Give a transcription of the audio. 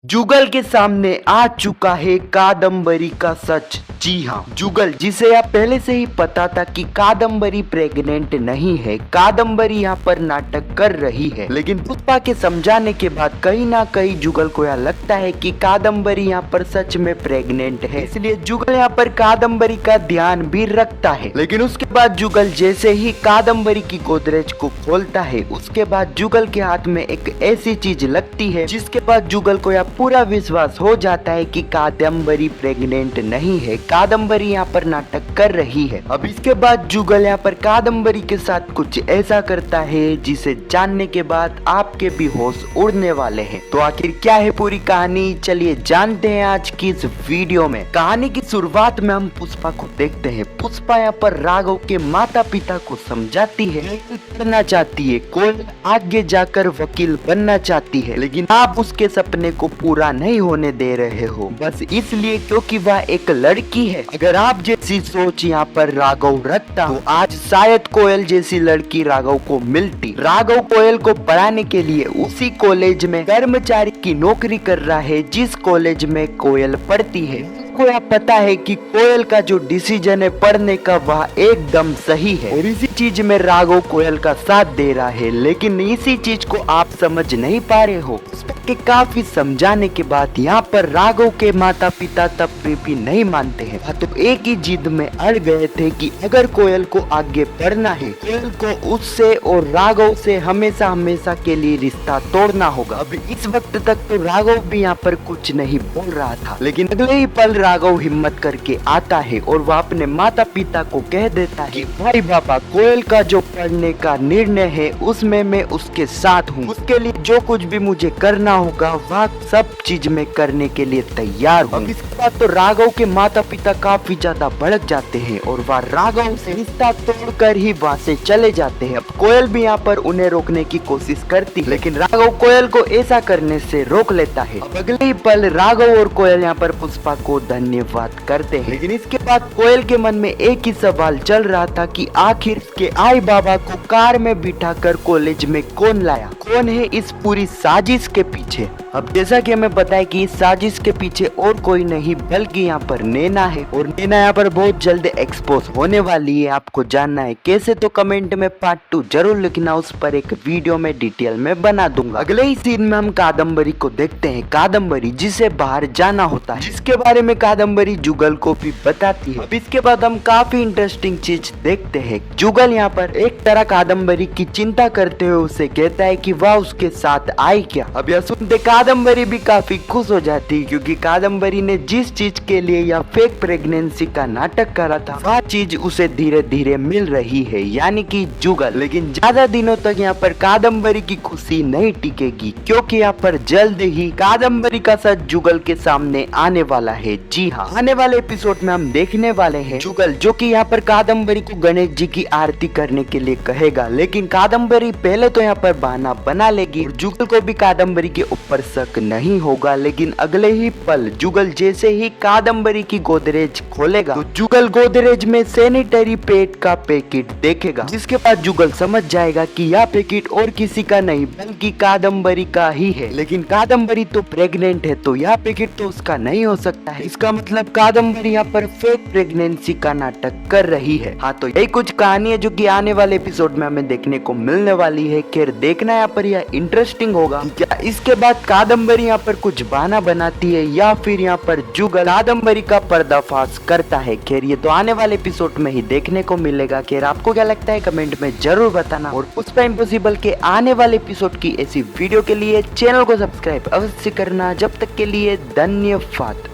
जुगल के सामने आ चुका है कादम्बरी का सच। जी हाँ, जुगल जिसे आप पहले से ही पता था कि कादम्बरी प्रेग्नेंट नहीं है, कादम्बरी यहाँ पर नाटक कर रही है, लेकिन पुष्पा के समझाने के बाद कहीं ना कहीं जुगल को यह लगता है कि कादम्बरी यहाँ पर सच में प्रेग्नेंट है, इसलिए जुगल यहाँ पर कादम्बरी का ध्यान भी रखता है। लेकिन उसके बाद जुगल जैसे ही कादम्बरी की गोदरेज को खोलता है, उसके बाद जुगल के हाथ में एक ऐसी चीज लगती है जिसके बाद जुगल को यह पूरा विश्वास हो जाता है कि कादम्बरी प्रेग्नेंट नहीं है, कादम्बरी यहाँ पर नाटक कर रही है। अब इसके बाद जुगल यहाँ पर कादम्बरी के साथ कुछ ऐसा करता है जिसे जानने के बाद आपके भी होश उड़ने वाले हैं। तो आखिर क्या है पूरी कहानी, चलिए जानते हैं आज की इस वीडियो में। कहानी की शुरुआत में हम पुष्पा को देखते हैं। पुष्पा यहाँ पर राघव के माता पिता को समझाती है, पढ़ना चाहती है, कोई आगे जाकर वकील बनना चाहती है, लेकिन आप उसके सपने को पूरा नहीं होने दे रहे हो, बस इसलिए क्योंकि वह एक लड़की है। अगर आप जैसी सोच यहाँ पर राघव रखता तो आज शायद कोयल जैसी लड़की राघव को मिलती। राघव कोयल को पढ़ाने के लिए उसी कॉलेज में कर्मचारी की नौकरी कर रहा है जिस कॉलेज में कोयल पढ़ती है। को यह पता है कि कोयल का जो डिसीजन है पढ़ने का वह एकदम सही है और इसी चीज में राघव कोयल का साथ दे रहा है, लेकिन इसी चीज को आप समझ नहीं पा रहे हो। के काफी समझाने के बाद यहाँ पर राघव के माता पिता तब भी नहीं मानते हैं, तो एक ही जिद में अड़ गए थे कि अगर कोयल को आगे बढ़ना है, कोयल को उससे और राघव से हमेशा हमेशा के लिए रिश्ता तोड़ना होगा। अब इस वक्त तक तो राघव भी यहाँ पर कुछ नहीं बोल रहा था, लेकिन अगले ही पल राघव हिम्मत करके आता है और वह अपने माता पिता को कह देता है, भाई बाबा, कोयल का जो पढ़ने का निर्णय है उसमें मैं उसके साथ हूँ, उसके लिए जो कुछ भी मुझे करना होगा वह सब चीज में करने के लिए तैयार हूँ। अब इसके बाद तो राघव के माता पिता काफी ज्यादा भड़क जाते हैं और वह राघव से रिश्ता तोड़कर ही वहाँ से चले जाते हैं। अब कोयल भी यहाँ पर उन्हें रोकने की कोशिश करती है, लेकिन राघव कोयल को ऐसा करने से रोक लेता है। अब अगले ही पल राघव और कोयल यहाँ पर पुष्पा को धन्यवाद करते हैं, लेकिन इसके बाद कोयल के मन में एक ही सवाल चल रहा था कि आखिर इसके आई बाबा को कार में बिठाकर कॉलेज में कौन लाया, कौन है इस पूरी साजिश के पीछे। अब जैसा कि हमें पता है कि इस साजिश के पीछे और कोई नहीं बल्कि यहाँ पर नैना है और नैना यहाँ पर बहुत जल्द एक्सपोज होने वाली है। आपको जानना है कैसे, तो कमेंट में पार्ट 2 जरूर लिखना, उस पर एक वीडियो में डिटेल में बना दूंगा। अगले ही सीन में हम कादम्बरी को देखते हैं, कादम्बरी जिसे बाहर जाना होता है, जिसके बारे में कादम्बरी जुगल को भी बताती है। अब इसके बाद हम काफी इंटरेस्टिंग चीज देखते हैं। जुगल यहाँ पर एक तरह कादम्बरी की चिंता करते हुए उसे कहता है कि वह उसके साथ आई क्या। अब यह सुनते कादम्बरी भी काफी खुश हो जाती है, क्योंकि कादम्बरी ने जिस चीज के लिए यह फेक प्रेगनेंसी का नाटक करा था वह चीज उसे धीरे धीरे मिल रही है, यानी कि जुगल। लेकिन ज्यादा दिनों तक यहाँ पर कादम्बरी की खुशी नहीं टिकेगी, क्योंकि यहाँ पर जल्द ही कादम्बरी का सच जुगल के सामने आने वाला है। जी हाँ, आने वाले एपिसोड में हम देखने वाले हैं जुगल जो कि यहाँ पर कादम्बरी को गणेश जी की आरती करने के लिए कहेगा, लेकिन कादम्बरी पहले तो यहाँ पर बहाना बना लेगी और जुगल को भी कादम्बरी के ऊपर शक नहीं होगा। लेकिन अगले ही पल जुगल जैसे ही कादम्बरी की गोदरेज खोलेगा तो जुगल गोदरेज में सैनिटरी पैड का पैकेट देखेगा, जिसके बाद जुगल समझ जाएगा कि यह पैकेट और किसी का नहीं बल्कि कादम्बरी का ही है। लेकिन कादम्बरी तो प्रेग्नेंट है, तो यह पैकेट तो उसका नहीं हो सकता है। इसका मतलब कादम्बरी यहाँ पर फेक प्रेगनेंसी का नाटक कर रही है। हाँ, तो यही कुछ कहानी है जो कि आने वाले एपिसोड में हमें देखने को मिलने वाली है। खैर देखना यहाँ पर यह इंटरेस्टिंग होगा, क्या इसके बाद कादम्बरी यहाँ पर कुछ बहाना बनाती है या फिर यहाँ पर जुगल कादम्बरी का पर्दाफाश करता है। खैर ये तो आने वाले एपिसोड में ही देखने को मिलेगा। खैर आपको क्या लगता है कमेंट में जरूर बताना, और पुष्पा इम्पॉसिबल के आने वाले एपिसोड की ऐसी वीडियो के लिए चैनल को सब्सक्राइब अवश्य करना। जब तक के लिए धन्यवाद।